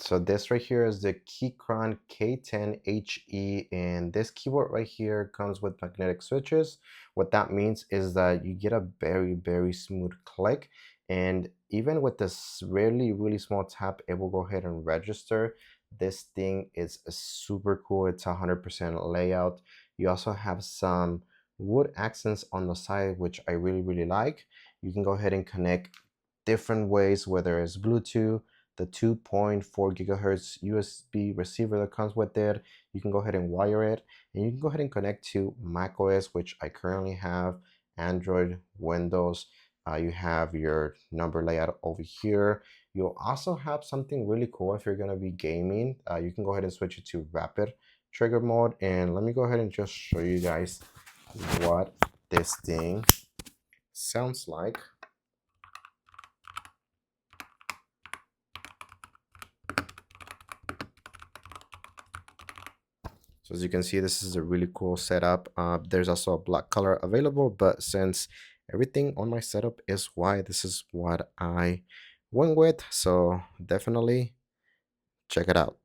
So this right here is the Keychron K10 HE, and this keyboard right here comes with magnetic switches. What that means is that you get a very smooth click, and even with this really small tap, it will go ahead and register. This thing is super cool. It's 100% layout. You also have some wood accents on the side, which I really like. You can go ahead and connect different ways, whether it's Bluetooth, the 2.4 gigahertz USB receiver that comes with it. You can go ahead and wire it, and you can go ahead and connect to macOS, which I currently have, Android, Windows. You have your number layout over here. You'll also have something really cool if you're going to be gaming. You can go ahead and switch it to rapid trigger mode, and let me go ahead and just show you guys what this thing sounds like. So as you can see, this is a really cool setup. There's also a black color available, but since everything on my setup is white, this is what I went with. So definitely check it out.